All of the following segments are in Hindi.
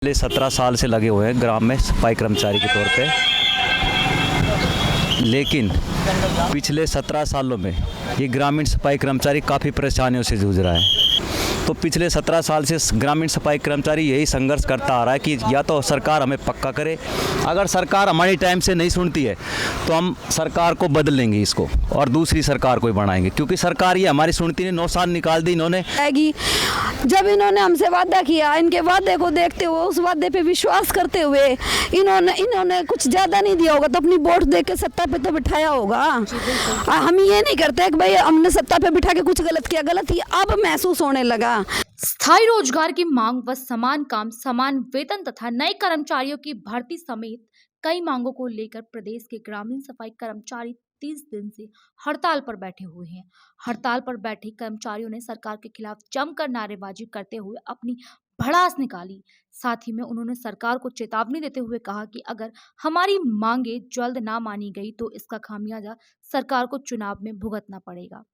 पिछले 17 साल से लगे हुए हैं ग्राम में सफाई कर्मचारी के तौर पे, लेकिन पिछले 17 सालों में ये ग्रामीण सफाई कर्मचारी काफ़ी परेशानियों से जूझ रहा है। तो पिछले 17 साल से ग्रामीण सफाई कर्मचारी यही संघर्ष करता आ रहा है कि या तो सरकार हमें पक्का करे, अगर सरकार हमारी टाइम से नहीं सुनती है तो हम सरकार को बदल लेंगे इसको और दूसरी सरकार को ही बनाएंगे, क्योंकि सरकार ये हमारी सुनती नहीं। 9 साल निकाल दी इन्होंने। जब इन्होंने हमसे वादा किया, इनके वादे को देखते हुए, उस वादे पे विश्वास करते हुए इन्होंने कुछ ज़्यादा नहीं दिया होगा तो अपनी वोट दे के सत्ता पे तो बिठाया होगा। हम ये नहीं करते कि भाई हमने सत्ता पे बिठा के कुछ गलत किया। गलत ये अब महसूस होने लगा। स्थायी रोजगार की मांग व समान काम, समान वेतन तथा नए कर्मचारियों की भर्ती समेत कई मांगों को लेकर प्रदेश के ग्रामीण सफाई कर्मचारी 30 दिन से हड़ताल पर बैठे हुए हैं। हड़ताल पर बैठे कर्मचारियों ने सरकार के खिलाफ जमकर नारेबाजी करते हुए अपनी भड़ास निकाली। साथ ही में उन्होंने सरकार को चेतावनी देते हुए कहा कि अगर हमारी मांगे जल्द ना मानी गई तो इसका खामियाजा सरकार को चुनाव में भुगतना पड़ेगा।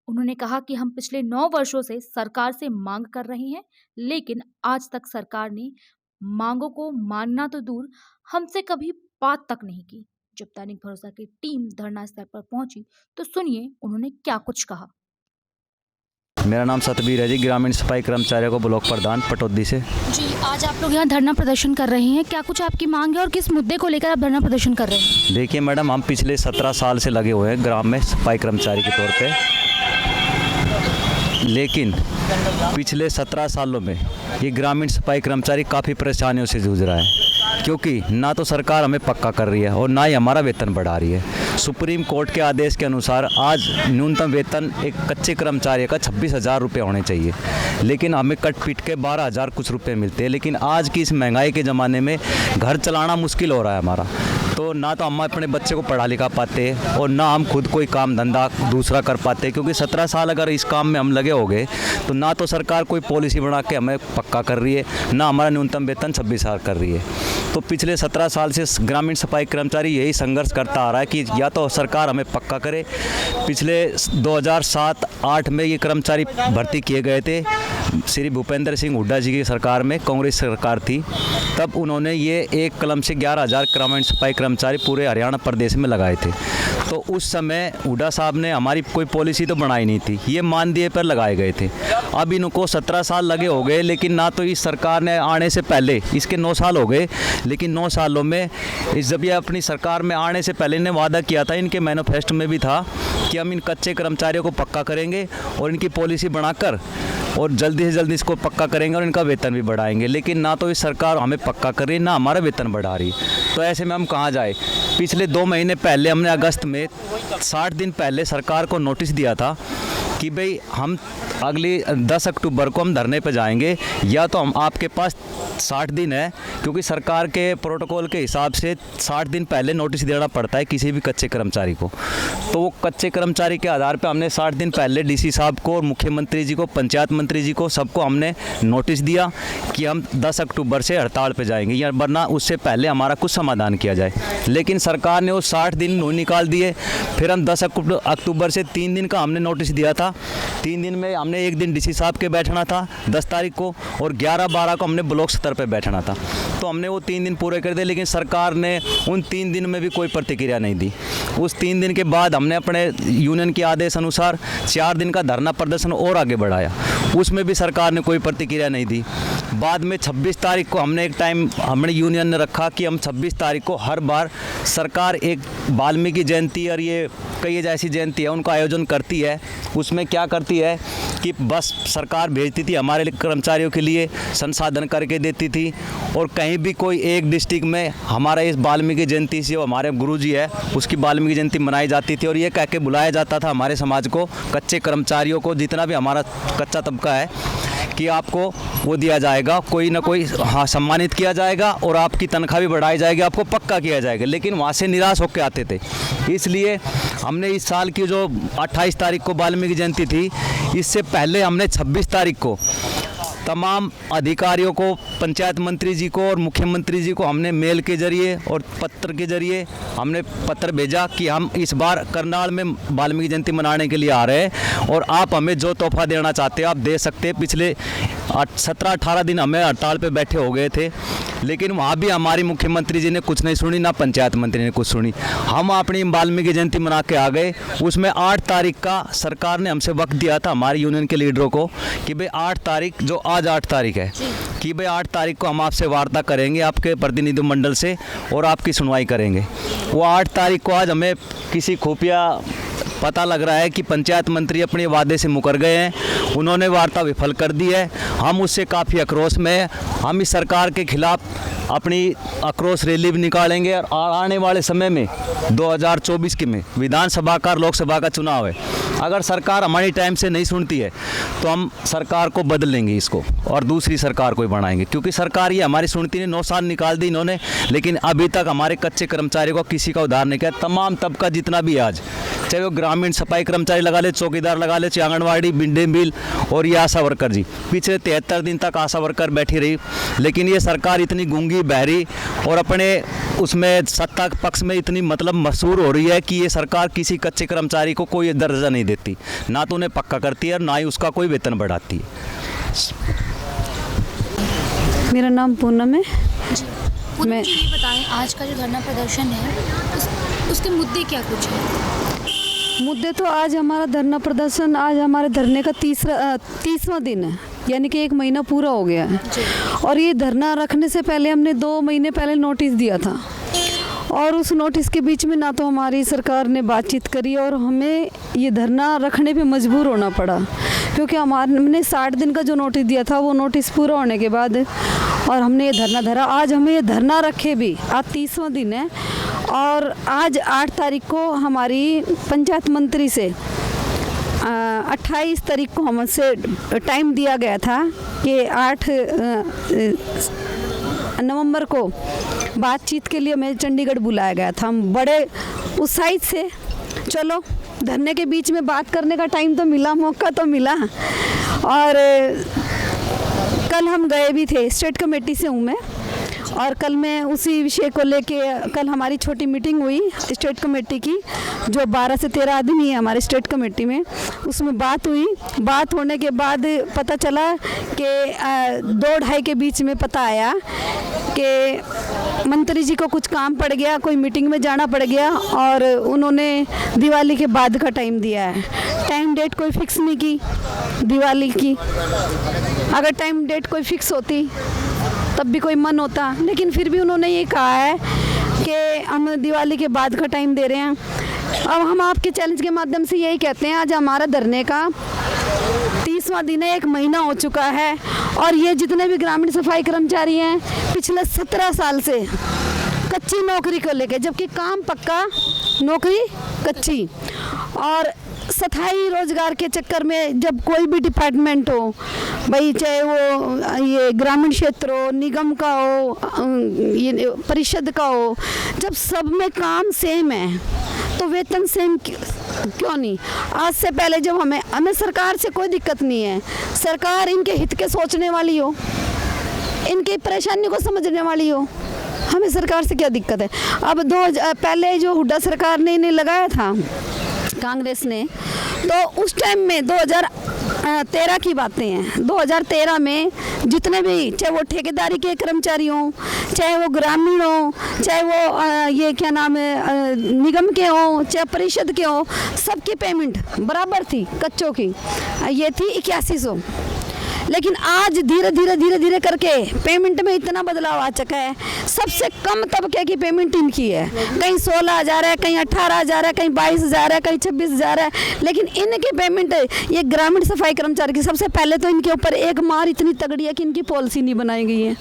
उन्होंने कहा कि हम पिछले 9 वर्षों से सरकार से मांग कर रहे हैं, लेकिन आज तक सरकार ने मांगों को मानना तो दूर, हमसे कभी बात तक नहीं की। जब दैनिक भरोसा की टीम धरना स्थल पर पहुंची तो सुनिए उन्होंने क्या कुछ कहा। मेरा नाम सतबीर है जी, ग्रामीण सफाई कर्मचारियों को ब्लॉक प्रधान पटौदी से। जी, आज आप लोग यहाँ धरना प्रदर्शन कर रहे हैं, क्या कुछ आपकी मांग है और किस मुद्दे को लेकर आप धरना प्रदर्शन कर रहे हैं? देखिए मैडम, हम पिछले 17 साल से लगे हुए हैं ग्राम में सफाई कर्मचारी के तौर पे, लेकिन पिछले 17 सालों में ये ग्रामीण सफाई कर्मचारी काफ़ी परेशानियों से जूझ रहा है, क्योंकि ना तो सरकार हमें पक्का कर रही है और ना ही हमारा वेतन बढ़ा रही है। सुप्रीम कोर्ट के आदेश के अनुसार आज न्यूनतम वेतन एक कच्चे कर्मचारी का 26,000 रुपये होने चाहिए, लेकिन हमें कट पीट के 12,000 कुछ रुपये मिलते हैं। लेकिन आज की इस महंगाई के ज़माने में घर चलाना मुश्किल हो रहा है हमारा, तो ना तो हम अपने बच्चे को पढ़ा लिखा पाते और ना हम खुद कोई काम धंधा दूसरा कर पाते, क्योंकि 17 साल अगर इस काम में हम लगे हो गए तो ना तो सरकार कोई पॉलिसी बना के हमें पक्का कर रही है, ना हमारा न्यूनतम वेतन 26,000 कर रही है। तो पिछले 17 साल से ग्रामीण सफाई कर्मचारी यही संघर्ष करता आ रहा है कि या तो सरकार हमें पक्का करे। पिछले 2007-8 में ये कर्मचारी भर्ती किए गए थे श्री भूपेंद्र सिंह हुड्डा जी की सरकार में, कांग्रेस सरकार थी, तब उन्होंने ये एक कलम से 11,000 ग्रामीण सफाई कर्मचारी पूरे हरियाणा प्रदेश में लगाए थे। तो उस समय हुड्डा साहब ने हमारी कोई पॉलिसी तो बनाई नहीं थी, ये मानदेय पर लगाए गए थे। अब इनको 17 साल लगे हो गए, लेकिन ना तो इस सरकार ने आने से पहले, इसके 9 साल हो गए, लेकिन 9 सालों में जब ये अपनी सरकार में आने से पहले ने वादा किया था, इनके मैनिफेस्टो में भी था कि हम इन कच्चे कर्मचारियों को पक्का करेंगे और इनकी पॉलिसी बनाकर और जल्दी से जल्दी इसको पक्का करेंगे और इनका वेतन भी बढ़ाएंगे। लेकिन ना तो इस सरकार हमें पक्का कर रही है, ना हमारा वेतन बढ़ा रही। तो ऐसे में हम कहाँ जाए। पिछले 2 महीने पहले हमने अगस्त में 60 दिन पहले सरकार को नोटिस दिया था कि भाई हम अगली 10 अक्टूबर को हम धरने पर जाएंगे, या तो हम आपके पास 60 दिन है, क्योंकि सरकार के प्रोटोकॉल के हिसाब से 60 दिन पहले नोटिस देना पड़ता है किसी भी कच्चे कर्मचारी को। तो वो कच्चे कर्मचारी के आधार पे हमने 60 दिन पहले डीसी साहब को और मुख्यमंत्री जी को, पंचायत मंत्री जी को, सबको हमने नोटिस दिया कि हम 10 अक्टूबर से हड़ताल पे जाएंगे, या वरना उससे पहले हमारा कुछ समाधान किया जाए। लेकिन सरकार ने वो 60 दिन निकाल दिए। फिर हम 10 अक्टूबर से 3 दिन का हमने नोटिस दिया था। 3 दिन में हमने एक दिन डीसी साहब के बैठना था 10 तारीख को, और 11-12 को हमने ब्लॉक स्तर पे बैठना था। तो हमने वो 3 दिन पूरे कर दिए, लेकिन सरकार ने उन 3 दिन में भी कोई प्रतिक्रिया नहीं दी। उस 3 दिन के बाद हमने अपने यूनियन के आदेश अनुसार 4 दिन का धरना प्रदर्शन और आगे बढ़ाया, उसमें भी सरकार ने कोई प्रतिक्रिया नहीं दी। बाद में 26 तारीख को हमने एक टाइम हमने यूनियन ने रखा कि हम 26 तारीख को, हर बार सरकार एक वाल्मीकि जयंती और ये कई ऐसी जयंती है उनका आयोजन करती है, उसमें क्या करती है कि बस सरकार भेजती थी हमारे कर्मचारियों के लिए, संसाधन करके देती थी, और कहीं भी कोई एक डिस्ट्रिक्ट में हमारा इस वाल्मीकि जयंती से हमारे गुरुजी है उसकी वाल्मीकि जयंती मनाई जाती थी, और ये कह के बुलाया जाता था हमारे समाज को, कच्चे कर्मचारियों को, जितना भी हमारा कच्चा तबका है, कि आपको वो दिया जाएगा, कोई ना कोई सम्मानित किया जाएगा और आपकी तनख्वाह भी बढ़ाई जाएगी, आपको पक्का किया जाएगा। लेकिन वहाँ से निराश होकर आते थे। इसलिए हमने इस साल की जो 28 तारीख को वाल्मीकि जयंती थी, इससे पहले हमने 26 तारीख को तमाम अधिकारियों को, पंचायत मंत्री जी को और मुख्यमंत्री जी को हमने मेल के जरिए और पत्र के जरिए हमने पत्र भेजा कि हम इस बार करनाल में वाल्मीकि जयंती मनाने के लिए आ रहे हैं और आप हमें जो तोहफा देना चाहते हैं आप दे सकते हैं। पिछले 17-18 दिन हमें हड़ताल पे बैठे हो गए थे, लेकिन वहाँ भी हमारी मुख्यमंत्री जी ने कुछ नहीं सुनी, ना पंचायत मंत्री ने कुछ सुनी। हम अपनी वाल्मीकि जयंती मना के आ गए। उसमें 8 तारीख का सरकार ने हमसे वक्त दिया था हमारी यूनियन के लीडरों को कि भाई 8 तारीख, जो आज 8 तारीख है, कि भाई 8 तारीख को हम आपसे वार्ता करेंगे आपके प्रतिनिधिमंडल से और आपकी सुनवाई करेंगे। वो 8 तारीख को आज हमें किसी खुफिया पता लग रहा है कि पंचायत मंत्री अपने वादे से मुकर गए हैं, उन्होंने वार्ता विफल कर दी है। हम उससे काफ़ी आक्रोश में हैं। हम इस सरकार के खिलाफ अपनी आक्रोश रैली भी निकालेंगे और आने वाले समय में 2024 के में विधानसभा का और लोकसभा का चुनाव है। अगर सरकार हमारी टाइम से नहीं सुनती है तो हम सरकार को बदल लेंगे इसको और दूसरी सरकार को ही बनाएंगे, क्योंकि सरकार ये हमारी सुनती नहीं। 9 साल निकाल दी इन्होंने, लेकिन अभी तक हमारे कच्चे कर्मचारी को किसी का उद्धार नहीं किया। तमाम तबका जितना भी आज, चाहे वो ग्रामीण सफाई कर्मचारी लगा ले, चौकीदार लगा ले, चाहे आंगनवाड़ी, मिड डे मील और ये आशा वर्कर जी, पिछले 73 दिन तक आशा वर्कर बैठी रही। लेकिन ये सरकार इतनी गूंगी बहरी और अपने उसमें सत्ता पक्ष में इतनी मतलब मशहूर हो रही है कि ये सरकार किसी कच्चे कर्मचारी को कोई दर्जा नहीं देती, ना तो उन्हें पक्का करती है और ना ही उसका कोई वेतन बढ़ाती है। मेरा नाम पूनम है। मैं ये बताएं, आज का जो धरना प्रदर्शन है उसके मुद्दे क्या कुछ है? मुद्दे तो आज हमारा धरना प्रदर्शन, आज हमारे धरने का 30वां दिन है, यानी कि 1 महीना पूरा हो गया है। और ये धरना रखने से पहले हमने 2 महीने पहले नोटिस दिया था और उस नोटिस के बीच में ना तो हमारी सरकार ने बातचीत करी और हमें ये धरना रखने पे मजबूर होना पड़ा, क्योंकि हमने 60 दिन का जो नोटिस दिया था वो नोटिस पूरा होने के बाद और हमने ये धरना धरा। आज हमें ये धरना रखे भी, आज 30वां दिन है और आज 8 तारीख को हमारी पंचायत मंत्री से 28 तारीख को हमसे टाइम दिया गया था कि 8 नवंबर को बातचीत के लिए हमें चंडीगढ़ बुलाया गया था। हम बड़े उत्साहित से, चलो धरने के बीच में बात करने का टाइम तो मिला, मौका तो मिला। और कल हम गए भी थे, स्टेट कमेटी से हूँ मैं, और कल मैं उसी विषय को लेके, कल हमारी छोटी मीटिंग हुई स्टेट कमेटी की, जो 12 से 13 आदमी है हमारे स्टेट कमेटी में, उसमें बात हुई। बात होने के बाद पता चला कि 2-2.5 के बीच में पता आया कि मंत्री जी को कुछ काम पड़ गया, कोई मीटिंग में जाना पड़ गया और उन्होंने दिवाली के बाद का टाइम दिया है। टाइम डेट कोई फिक्स नहीं की दिवाली की। अगर टाइम डेट कोई फिक्स होती तब भी कोई मन होता, लेकिन फिर भी उन्होंने ये कहा है कि हम दिवाली के बाद का टाइम दे रहे हैं। अब हम आपके चैलेंज के माध्यम से यही कहते हैं, आज हमारा धरने का 30वां दिन है, 1 महीना हो चुका है और ये जितने भी ग्रामीण सफाई कर्मचारी हैं पिछले 17 साल से कच्ची नौकरी को लेके, जबकि काम पक्का, नौकरी कच्ची, और स्थायी रोजगार के चक्कर में जब कोई भी डिपार्टमेंट हो, भाई चाहे वो ये ग्रामीण क्षेत्र हो, निगम का हो, ये परिषद का हो, जब सब में काम सेम है तो वेतन सेम क्यों नहीं? आज से पहले जब हमें सरकार से कोई दिक्कत नहीं है, सरकार इनके हित के सोचने वाली हो, इनकी परेशानी को समझने वाली हो, हमें सरकार से क्या दिक्कत है? अब पहले जो हुड्डा सरकार ने इन्हें लगाया था कांग्रेस ने, तो उस टाइम में 2013 की बातें हैं, 2013 में जितने भी, चाहे वो ठेकेदारी के कर्मचारी हों, चाहे वो ग्रामीण हो, चाहे वो ये क्या नाम है निगम के हों, चाहे परिषद के हों, सबकी पेमेंट बराबर थी कच्चों की, ये थी 8100। लेकिन आज धीरे धीरे करके पेमेंट में इतना बदलाव आ चुका है, सबसे कम तबके की पेमेंट इनकी है, कहीं 16,000 है, कहीं 18,000 है, कहीं 22,000 है, कहीं 26,000 है। लेकिन इनकी पेमेंट, ये ग्रामीण सफाई कर्मचारी की, सबसे पहले तो इनके ऊपर एक मार इतनी तगड़ी है कि इनकी पॉलिसी नहीं बनाई गई है,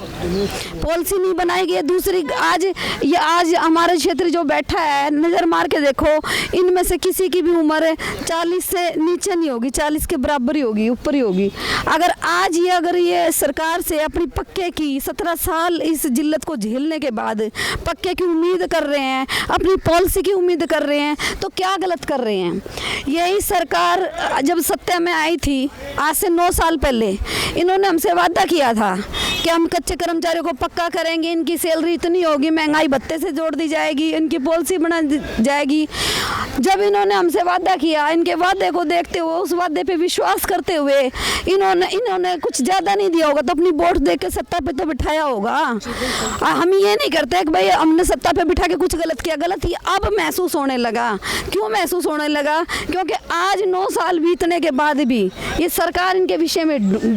पॉलिसी नहीं बनाई गई है। दूसरी, आज हमारे क्षेत्र जो बैठा है, नज़र मार के देखो, इनमें से किसी की भी उम्र 40 से नीचे नहीं होगी, 40 के बराबर ही होगी, ऊपर ही होगी। अगर ये सरकार से अपनी पक्के की 17 साल इस जिल्लत को झेलने के बाद पक्के की उम्मीद कर रहे हैं, अपनी पॉलिसी की उम्मीद कर रहे हैं, तो क्या गलत कर रहे हैं? यही सरकार जब सत्ता में आई थी आज से 9 साल पहले, इन्होंने हमसे वादा किया था कि हम कच्चे कर्मचारियों को पक्का करेंगे, इनकी सैलरी इतनी होगी, महंगाई भत्ते से जोड़ दी जाएगी, इनकी पॉलिसी बना जाएगी। जब इन्होंने हमसे वादा किया, इनके वादे को देखते हुए, उस वादे पे विश्वास करते हुए इन्होंने इन्होंने कुछ ज़्यादा नहीं दिया होगा तो अपनी वोट दे के सत्ता पे तो बिठाया होगा। हम ये नहीं करते कि भाई हमने सत्ता पे बिठा के कुछ गलत किया। गलत ही अब महसूस होने लगा। क्यों महसूस होने लगा? क्योंकि आज 9 साल बीतने के बाद भी ये सरकार इनके विषय में